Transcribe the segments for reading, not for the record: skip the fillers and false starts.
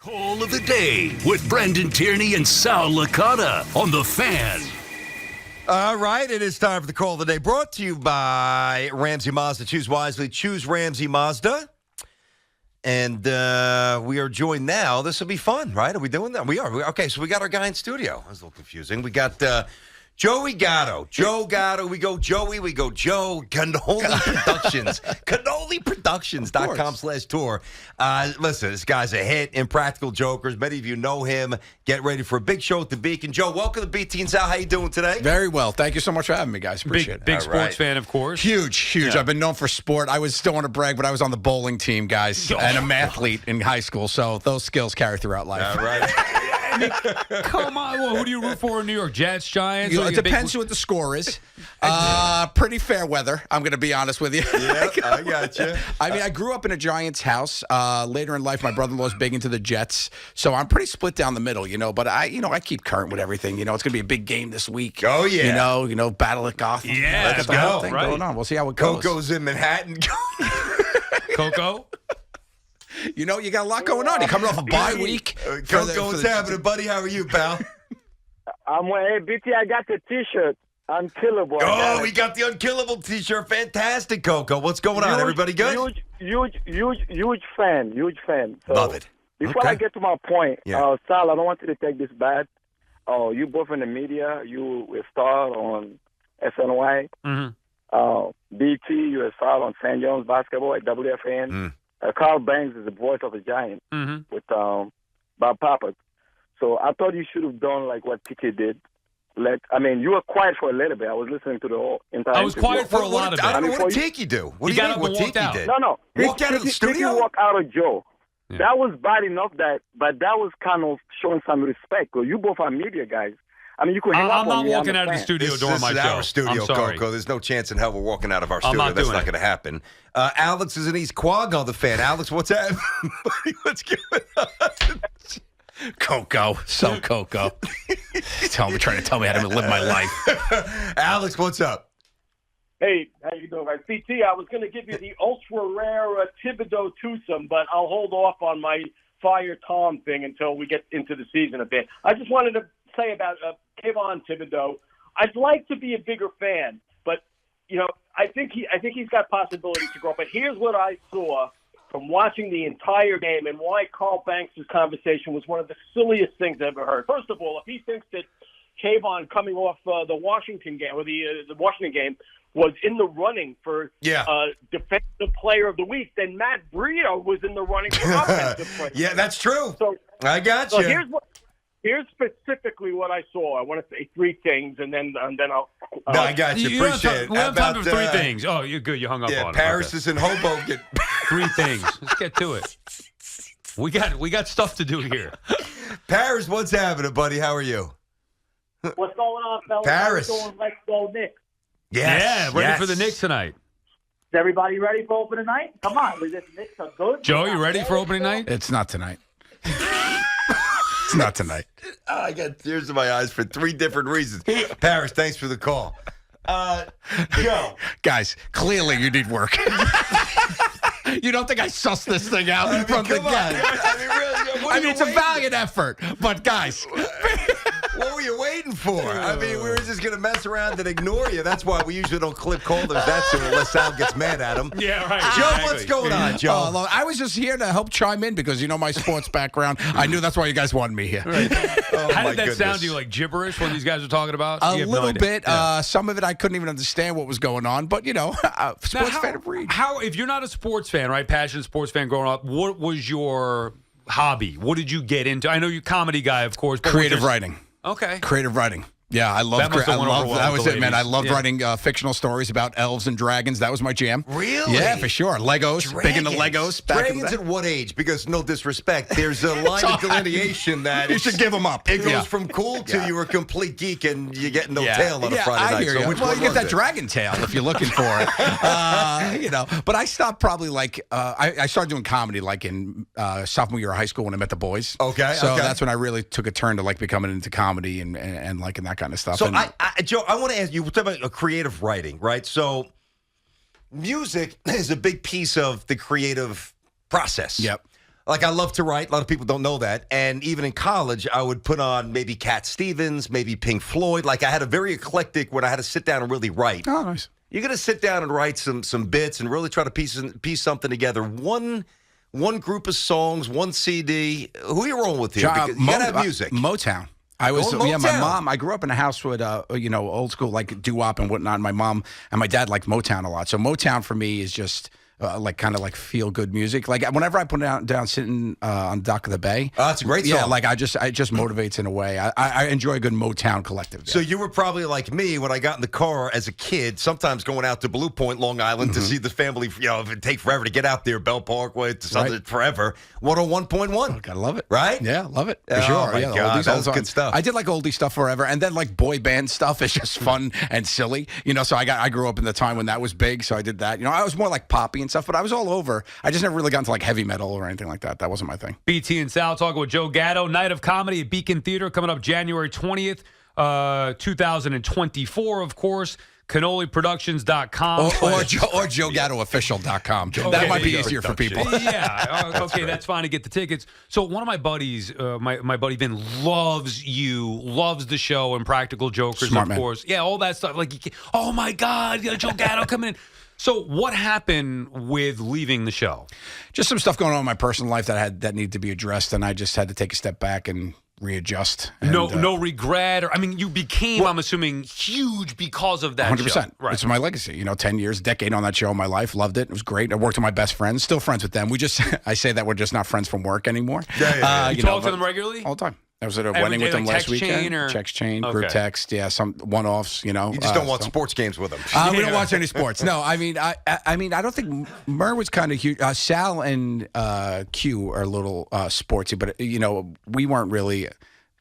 Call of the day with Brendan Tierney and Sal Licata on the Fan. All right, it is time for the call of the day, brought to you by Ramsey Mazda. Choose wisely, choose Ramsey Mazda. And we are joined now. This will be fun, right? Are we doing that? We are. Okay, so we got our guy in studio. That was a little confusing. We got Joey Gatto. Joe Gatto. We go Joey. We go Joe. Cannoli Productions. CannoliProductions.com/tour. Listen, this guy's a hit. Impractical Jokers. Many of you know him. Get ready for a big show at the Beacon. Joe, welcome to the BT and Sal. How you doing today? Very well. Thank you so much for having me, guys. Appreciate it. Big sports fan, of course. Huge. Yeah. I've been known for sport. I still want to brag, but I was on the bowling team, guys, and a mathlete in high school. So those skills carry throughout life. All right. Come on. Well, who do you root for in New York? Jets, Giants? It depends what the score is. Pretty fair weather, I'm going to be honest with you. Yeah, I got you. I mean, I grew up in a Giants house. Later in life, my brother-in-law's big into the Jets. So I'm pretty split down the middle, but I keep current with everything. It's going to be a big game this week. Oh, yeah. Battle at Gotham. Yeah, Let's go. the whole thing Right. going on. We'll see how it goes. Coco's in Manhattan. Coco? You got a lot going on. You're coming off a bye week. Coco, what's happening, buddy? How are you, pal? Hey, BT, I got the T-shirt. Unkillable. Oh, we got the Unkillable T-shirt. Fantastic, Coco. What's going on? Everybody good? Huge fan. So, Love it. Before Okay. I get to my point, Yeah. Sal, I don't want you to take this bad. You both in the media. You a star on SNY. Mm-hmm. BT, you're a star on Fandom basketball at WFAN. Carl Banks is the voice of a Giant with Bob Papa. So I thought you should have done like what TK did. You were quiet for a little bit. I was listening to the whole entire I was interview. quiet for a lot of it. I don't know what did Tiki do. What He do you got mean? up and What walked Tiki out. did? No. Walked out of the studio? Walk out of Joe. Yeah. That was bad enough, but that was kind of showing some respect. Because you both are media guys. You could hang up I'm on not me. walking out of the studio This during my is show. our studio, I'm sorry. Coco. There's no chance in hell we're walking out of our I'm studio. not That's doing not it. going to happen. Alex is in East Quogue on the Fan. Alex, what's happening? What's going on? Coco. So Coco. Trying to tell me how to live my life. Alex, what's up? Hey, how you doing, guys? BT, I was going to give you the ultra-rare Thibodeau twosome, but I'll hold off on my Fire Tom thing until we get into the season a bit. I just wanted to say about Kayvon Thibodeau, I'd like to be a bigger fan, but, I think he's got possibilities to grow up. But here's what I saw from watching the entire game and why Carl Banks' conversation was one of the silliest things I've ever heard. First of all, if he thinks that Kayvon coming off the Washington game or the Washington game was in the running for defensive player of the week, then Matt Breida was in the running for offensive player. Yeah, that's true. So I got so you. here's specifically what I saw. I want to say three things, and then I'll. No, I got you. Appreciate it. We have time for three things. Oh, you're good. You hung up on it. Paris Okay. is in Hoboken. Three things. Let's get to it. We got stuff to do here. Paris, what's happening, buddy? How are you? What's going on, fellas? Paris. How's it going? Let's go, Knicks. Yes. Yeah, ready for the Knicks tonight. Is everybody ready for opening night? Come on, the Knicks are good. Joe, you ready for opening night? It's not tonight. It's not tonight. I got tears in my eyes for three different reasons. Paris, thanks for the call. Joe. Guys, clearly you need work. You don't think I sussed this thing out from the Come on. get? Really, It's a valiant effort, but guys. What were you waiting for? We were just going to mess around and ignore you. That's why we usually don't clip callers that soon unless Sal gets mad at him. Yeah, right. Joe, exactly. what's going on, Joe? Look, I was just here to help chime in because my sports background. I knew that's why you guys wanted me here. Right. Oh, How my did that sound goodness. to you, like gibberish, when these guys are talking about? A You have no little idea. bit. Yeah. Some of it I couldn't even understand what was going on, but sports Now, fan of breed. How, if you're not a sports fan, right, passionate sports fan growing up, what was your hobby? What did you get into? I know you're a comedy guy, of course. But Creative writing. Okay. Creative writing. Yeah, I love. That must have went over well That with was the it, man. I ladies. loved Yeah. writing fictional stories about elves and dragons. That was my jam. Really? Yeah, for sure. Legos. Big into Legos. Back in the Dragons day. at what age? Because no disrespect, there's a line of delineation that You should give them up. It goes Yeah. from cool to you're a complete geek and you get no Yeah. tail on a Friday I night. hear So you. which Well, one you get was that it? dragon tail if you're looking for it. But I stopped probably I started doing comedy like in sophomore year of high school when I met the boys. Okay, So okay. that's when I really took a turn to like becoming into comedy and liking that kind of stuff. So, And- Joe, I want to ask you, we're talking about creative writing, right? So, music is a big piece of the creative process. Yep. Like, I love to write. A lot of people don't know that. And even in college, I would put on maybe Cat Stevens, maybe Pink Floyd. Like, I had a very eclectic when I had to sit down and really write. Oh, nice. You're going to sit down and write some bits and really try to piece something together. One group of songs, one CD. Who are you rolling with here? Because you got to have music. Motown. My Motown. mom, I grew up in a house with, old school, like doo-wop and whatnot. My mom and my dad liked Motown a lot. So Motown for me is just kind of feel-good music. Like, whenever I put it down sitting on the dock of the bay. Oh, that's a great song. Yeah, like, it just motivates in a way. I enjoy a good Motown collective. Yeah. So you were probably like me when I got in the car as a kid, sometimes going out to Blue Point, Long Island to see the family, it'd take forever to get out there, Bell Parkway, to something forever. 101.1. Gotta love it. Right? Yeah, love it. For Oh, sure. my Yeah, God, oldies that all was the time. good stuff. I did like oldie stuff forever. And then boy band stuff is just fun and silly. So I grew up in the time when that was big, so I did that. I was more like poppy and stuff, but I was all over. I just never really got into heavy metal or anything like that. That wasn't my thing. BT and Sal talking with Joe Gatto. Night of Comedy at Beacon Theater coming up January 20th, 2024, of course. CannoliProductions.com. Or JoeGattoOfficial.com. That might be easier for people. Yeah. Okay, that's fine to get the tickets. So one of my buddies, my buddy Vin, loves the show and Practical Jokers, Smart of man. course. Yeah, all that stuff. Oh my God, you got Joe Gatto coming in. So what happened with leaving the show? Just some stuff going on in my personal life that needed to be addressed, and I just had to take a step back and readjust. And, No regret, you became, I'm assuming, huge because of that 100%. show. Right. It's my legacy. 10 years, decade on that show in my life. Loved it. It was great. I worked with my best friends. Still friends with them. I say that we're just not friends from work anymore. Yeah. You talk to them regularly? All the time. I was at a Every wedding day, with them last text weekend. chain or? Text chain, Okay. group text, some one-offs, You just don't want sports games with them. We don't watch any sports. No, I don't think Murr was kind of huge. Sal and Q are a little sportsy, but we weren't really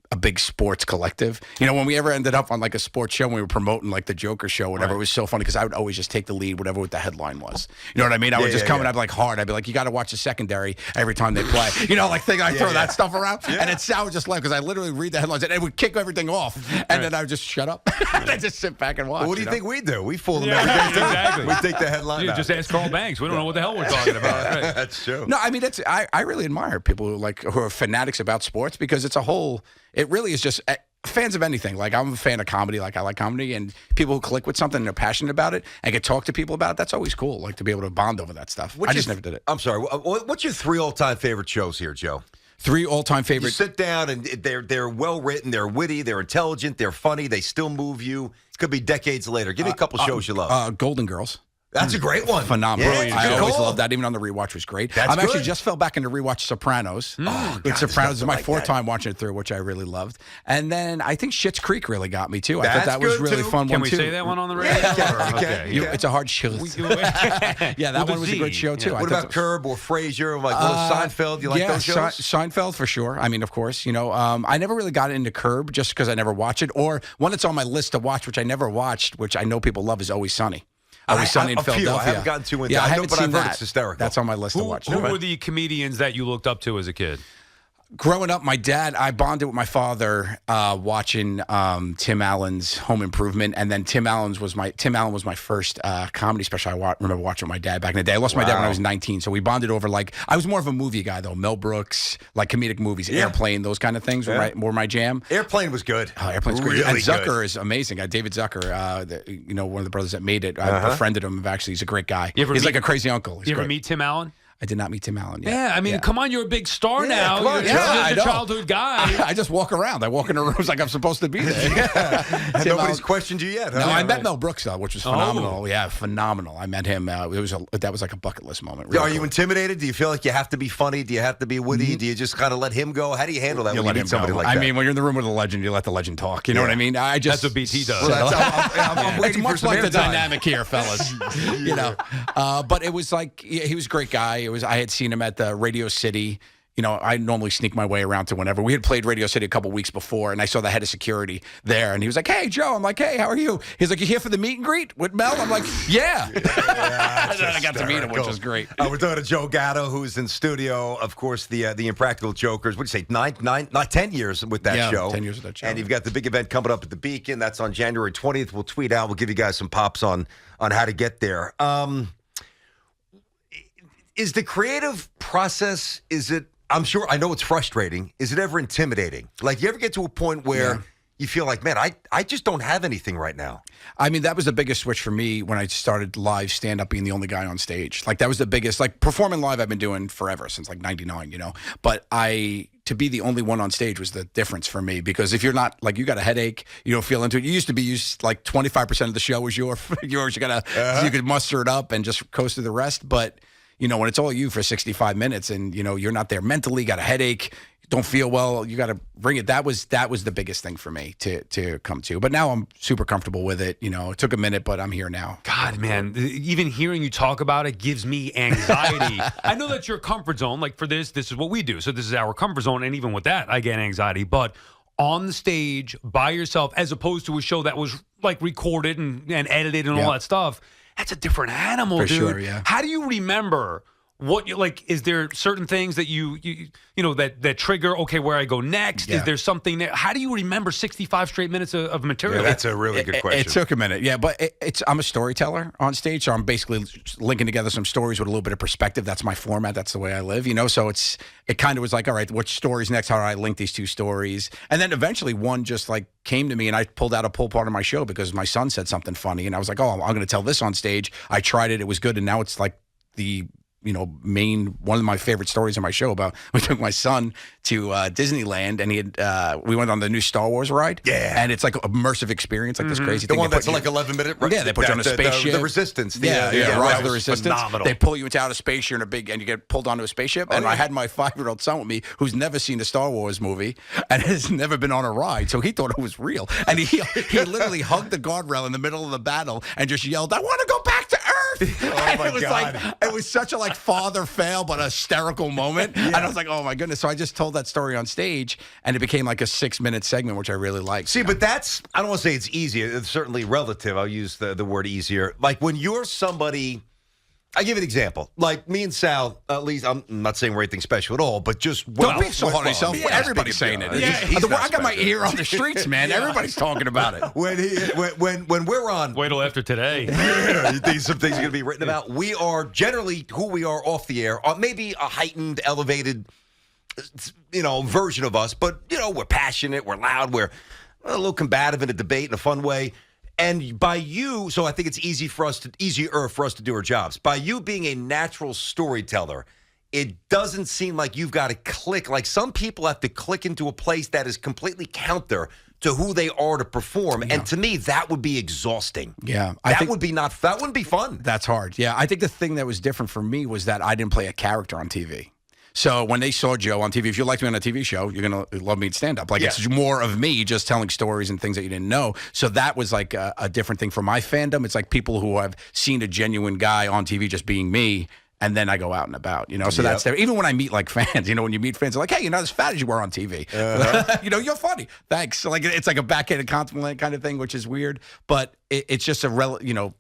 a big sports collective. When we ever ended up on a sports show, when we were promoting the Joker show, whatever, It was so funny because I would always just take the lead, whatever the headline was. You know what I mean? I would just come and I'd be hard. I'd be like, you got to watch the secondary every time they play. I throw that stuff around. Yeah. And then Sal would just laugh because I literally read the headlines and it would kick everything off. And then I would just shut up and I just sit back and watch. Well, what do you think we do? We fool them every day. Exactly. We take the headline out. Just ask Carl Banks. We don't know what the hell we're talking about. Right. That's true. No, I really admire people who are fanatics about sports because it really is just fans of anything. I'm a fan of comedy. I like comedy, and people who click with something and they're passionate about it and can talk to people about it. That's always cool. To be able to bond over that stuff. I just never did it. I'm sorry. What's your 3 all-time favorite shows here, Joe? 3 all-time You favorites. sit down and they're well written, they're witty, they're intelligent, they're funny, they still move you. It could be decades later. Give me a couple shows you love. Golden Girls. That's a great one. Phenomenal. Yeah, I good always call. loved that. Even on the rewatch was great. That's I'm actually good. just fell back into rewatch Sopranos. God, Sopranos is there's my nothing 4th like that. time watching it through, which I really loved. And then I think Schitt's Creek really got me too. I That's thought that was good, really too. fun Can one we too. say that one on the radio? Yeah, Or- okay. okay. It's a hard show. Yeah, that With one a was a Z. good show too. Yeah. I What thought about Curb or Frasier or Seinfeld? You like those shows? Seinfeld for sure. Of course. I never really got into Curb just because I never watched it. Or one that's on my list to watch, which I never watched, which I know people love, is Always Sunny. Always Sunny in a few. Philadelphia. I haven't gotten too into Yeah, it. I I know, haven't but I've seen heard that. it's hysterical. That's on my list to watch. Who were the comedians that you looked up to as a kid? Growing up, my dad, I bonded with my father watching Tim Allen's Home Improvement, and then Tim Allen was my first comedy special. I remember watching with my dad back in the day. I lost my dad when I was 19, so we bonded over I was more of a movie guy though. Mel Brooks, comedic movies, Airplane, those kind of things were my jam. Airplane was good. Oh, Airplane's great. Really And Zucker good. is amazing. David Zucker, one of the brothers that made it. I befriended him. Actually, he's a great guy. He's like a crazy uncle. He's You ever great. meet Tim Allen? I did not meet Tim Allen yet. Yeah, come on, you're a big star now. come on, You're yeah, just I a know. childhood guy. I just walk around. I walk in the rooms like I'm supposed to be there. And Tim nobody's Allen- questioned you yet. Huh? No, I met Mel Brooks though, which was Oh. phenomenal. Yeah, phenomenal. I met him. That was like a bucket list moment. Are Really you cool. intimidated? Do you feel like you have to be funny? Do you have to be witty? Do you just kind of let him go? How do you handle that You when let you him meet somebody go. like that? I mean, when you're in the room with a legend, you let the legend talk. You know Yeah. what I mean? That's what BT does. Well, I'm It's waiting for much some like the airtime. dynamic here, fellas. But it was he was a great guy. I had seen him at the Radio City. I normally sneak my way around to whenever. We had played Radio City a couple weeks before, and I saw the head of security there, and he was like, "Hey, Joe." I'm like, "Hey, how are you?" He's like, "You here for the meet and greet with Mel?" I'm like, "Yeah." And then I got to meet him, which was great. We're talking to Joe Gatto, who's in studio. Of course, the Impractical Jokers. What do you say? 10 years with that Yeah, show. 10 years with that show. And you've got the big event coming up at the Beacon. That's on January 20th. We'll tweet out. We'll give you guys some pops on how to get there. Is the creative process? Is it I'm sure, I know it's frustrating. Is it ever intimidating? Like, you ever get to a point where you feel like, man, I just don't have anything right now? I mean, that was the biggest switch for me when I started live stand-up, being the only guy on stage. Like, that was the biggest, like, performing live I've been doing forever, since like 99, you know? But to be the only one on stage was the difference for me, because if you're not, like, you got a headache, you don't feel into it. You used to be like 25% of the show was yours. You could muster it up and just coast through the rest. But, you know, when it's all you for 65 minutes and, you know, you're not there mentally, got a headache, don't feel well, you got to bring it. That was the biggest thing for me to come to. But now I'm super comfortable with it. You know, it took a minute, but I'm here now. God, man, even hearing you talk about it gives me anxiety. I know that's your comfort zone. Like, for this is what we do. So this is our comfort zone. And even with that, I get anxiety. But on the stage by yourself, as opposed to a show that was like recorded and edited and all that stuff, that's a different animal, dude. Sure, yeah. How do you remember what you like? Is there certain things that you know that trigger? Okay, where I go next? Yeah. Is there something that? How do you remember 65 straight minutes of material? Yeah, that's a really good question. It took a minute, yeah, but I'm a storyteller on stage, so I'm basically linking together some stories with a little bit of perspective. That's my format. That's the way I live, you know. So it kind of was like, all right, what story's next? How do I link these two stories? And then eventually one just like came to me, and I pulled out a pull part of my show because my son said something funny, and I was like, oh, I'm going to tell this on stage. I tried it, it was good, and now it's like the one of my favorite stories in my show about we took my son to Disneyland, and we went on the new Star Wars ride. Yeah. And it's like an immersive experience, like this crazy thing. The one that's like 11-minute. Yeah, they put you on a spaceship. The Resistance. Rise of the Resistance. Phenomenal. They pull you into outer space, you're in and you get pulled onto a spaceship. And I had my 5-year-old son with me who's never seen a Star Wars movie and has never been on a ride, so he thought it was real. And he literally hugged the guardrail in the middle of the battle and just yelled, "I want to go back to Earth!" Oh my it was God. like it was such a father fail but a hysterical moment. And I was like, oh my goodness. So I just told that story on stage, and it became like a 6-minute segment, which I really liked. See, but that's, I don't want to say it's easy. It's certainly relative. I'll use the word easier. Like, when you're somebody, I'll give you an example. Like, me and Sal, at least, I'm not saying we're anything special at all, but just... Don't be so hard on yourself. Everybody's saying it. I got my ear on the streets, man. Everybody's talking about it. When we're on... Wait till after today. You think some things are going to be written about? We are generally who we are off the air, maybe a heightened, elevated, version of us, but, we're passionate, we're loud, we're a little combative in a debate in a fun way. And by you, so I think it's easier for us to do our jobs. By you being a natural storyteller, it doesn't seem like you've got to click. Like, some people have to click into a place that is completely counter to who they are to perform. Yeah. And to me, that would be exhausting. Yeah. That wouldn't be fun. That's hard. Yeah. I think the thing that was different for me was that I didn't play a character on TV. So when they saw Joe on TV, if you liked me on a TV show, you're going to love me in stand-up. Like, it's more of me just telling stories and things that you didn't know. So that was like a different thing for my fandom. It's like people who have seen a genuine guy on TV just being me, and then I go out and about, So that's there. Even when I meet like fans, when you meet fans, they're like, hey, you're not as fat as you were on TV. You're funny. Thanks. So, like, it's like a backhanded compliment kind of thing, which is weird. But it's just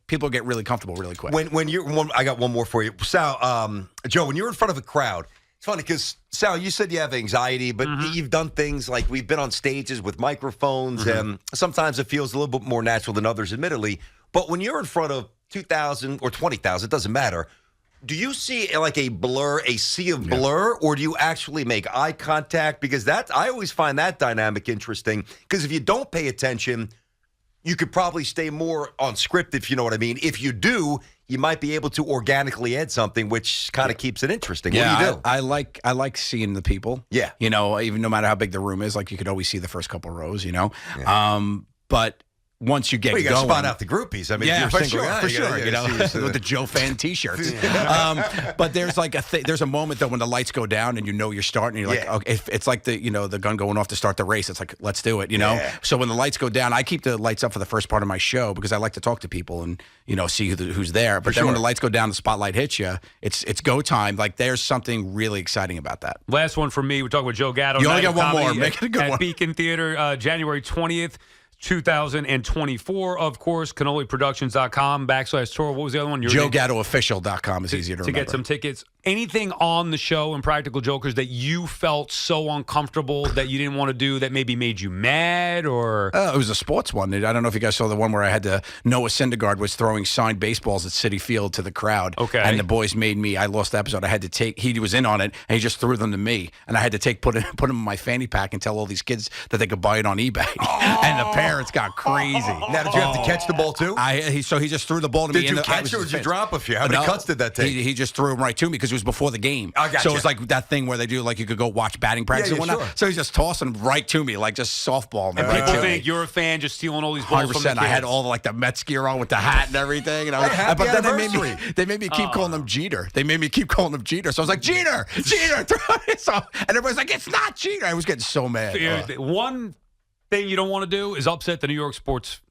people get really comfortable really quick. I got one more for you. Sal, Joe, when you're in front of a crowd, it's funny because, Sal, you said you have anxiety, but you've done things like we've been on stages with microphones, and sometimes it feels a little bit more natural than others, admittedly. But when you're in front of 2,000 or 20,000, it doesn't matter. Do you see like a sea of blur, or do you actually make eye contact? Because I always find that dynamic interesting, because if you don't pay attention, you could probably stay more on script, if you know what I mean. If you do, you might be able to organically add something, which kind of keeps it interesting. Yeah, what do you do? I like seeing the people. Yeah. Even no matter how big the room is, like, you could always see the first couple rows, Yeah. But once you get you got going, to spot out the groupies. I mean, yeah, if for you're a single guy, sure, see with the Joe fan T-shirts. But there's like there's a moment though when the lights go down and you're starting. And you're like, okay, it's like the the gun going off to start the race. It's like, let's do it. So when the lights go down, I keep the lights up for the first part of my show because I like to talk to people and see who's there. But then when the lights go down, the spotlight hits you. It's go time. Like, there's something really exciting about that. Last one for me. We're talking with Joe Gatto. You only got one more. Make it a good at one. Beacon Theater, January 20th. 2024, of course, CannoliProductions.com/tour. What was the other one? JoeGattoOfficial.com is easier to remember. Get some tickets. Anything on the show and Practical Jokers that you felt so uncomfortable that you didn't want to do that maybe made you mad or? It was a sports one. I don't know if you guys saw the one where I had to, Noah Syndergaard was throwing signed baseballs at Citi Field to the crowd. Okay. And the boys made me, I lost the episode. I had to take, he was in on it and he just threw them to me. And I had to put them in my fanny pack and tell all these kids that they could buy it on eBay. And the parents got crazy. Now, did you have to catch the ball too? So he just threw the ball to me. Did you catch or did you drop a few? How many cuts did that take? He just threw them right to me because it was before the game. I gotcha. So it was like that thing where they do, like you could go watch batting practice and whatnot. Sure. So he's just tossing them right to me, like just softball. And right people to think me. you're a fan just stealing all these balls from the kids. I had all the Mets gear on with the hat and everything. And Happy but then anniversary. they made me keep calling them Jeter. They made me keep calling him Jeter. So I was like, Jeter. So, and everybody's like, it's not Jeter. I was getting so mad. One thing you don't want to do is upset the New York sports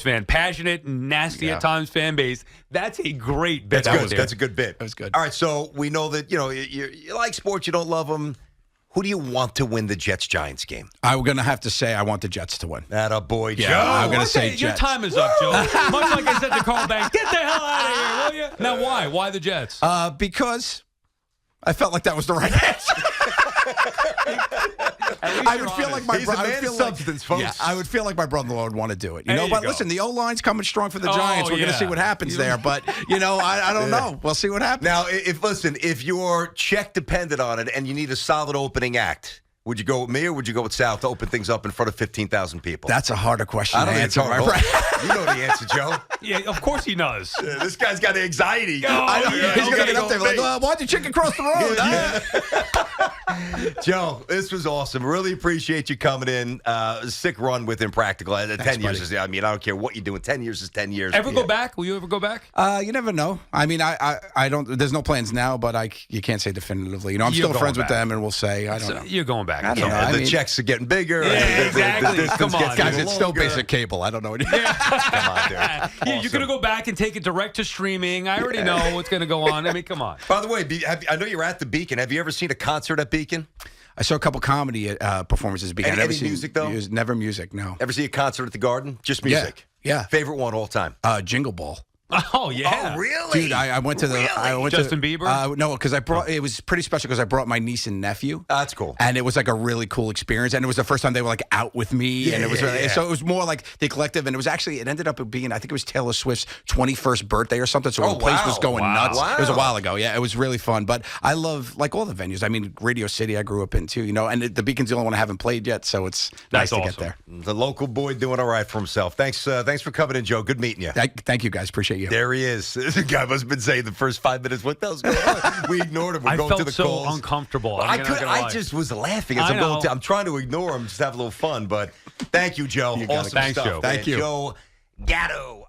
fan. Passionate, nasty at times fan base. That's a great bit. That's good. That's a good bit. That was good. All right, so we know that, you like sports, you don't love them. Who do you want to win the Jets-Giants game? I'm going to have to say I want the Jets to win. That a boy, Yeah, Joe. I'm going to say Your Jets. time is up, Joe. Much like I said to Carl Banks, get the hell out of here, will you? Now, why? Why the Jets? Because I felt like that was the right answer. I would feel like my He's a man of substance, folks. Yeah, I would feel like my brother-in-law would want to do it. There you but go. listen, the O-line's coming strong for the Giants. We're going to see what happens there. But, I don't know. We'll see what happens. Now, if your check depended on it and you need a solid opening act, would you go with me or would you go with Sal to open things up in front of 15,000 people? That's a harder question I to don't answer. answer. You know the answer, Joe. Yeah, of course he does. This guy's got anxiety. I know. Yeah, He's you going to gotta get up there go like, with me. why'd you chicken cross the road? Joe, this was awesome. Really appreciate you coming in. Sick run with Impractical. 10 years is, I don't care what you're doing. 10 years is 10 years. Ever go back? Will you ever go back? You never know. I mean, I don't. There's no plans now, but you can't say definitively. I'm You're still friends going with back. them, and we'll say I don't know. You're going back. I don't know. The checks are getting bigger. Yeah, The exactly. distance Come on, gets Guys, even it's still longer. basic cable. I don't know. Come on, dude. Yeah, you're going to go back and take it direct to streaming. I already know what's going to go on. I mean, come on. By the way, I know you're at the Beacon. Have you ever seen a concert at Beacon? I saw a couple comedy performances. Any music, though? Never music. No. Ever see a concert at the Garden? Just music. Yeah. Favorite one all time? Jingle Ball. Oh, yeah. Oh, really? Dude, I went to the. Really? I went Justin to, Bieber? No, because it was pretty special because I brought my niece and nephew. That's cool. And it was like a really cool experience, and it was the first time they were like out with me, and it was so it was more like the collective, and it ended up being I think it was Taylor Swift's 21st birthday or something, so the place was going nuts. Wow. It was a while ago, yeah, it was really fun. But I love like all the venues. I mean, Radio City I grew up in too, and the Beacon's the only one I haven't played yet, so it's nice to get there. The local boy doing all right for himself. Thanks for coming in, Joe. Good meeting you. Thank you guys, appreciate you. There he is. The guy must have been saying the first 5 minutes, what the hell's going on? We ignored him. We're I going felt to the so calls. uncomfortable. I just was laughing as I know. I'm trying to ignore him, just have a little fun. But thank you, Joe. You got it. Awesome Thanks, stuff. Joe. Thank you. Joe Gatto.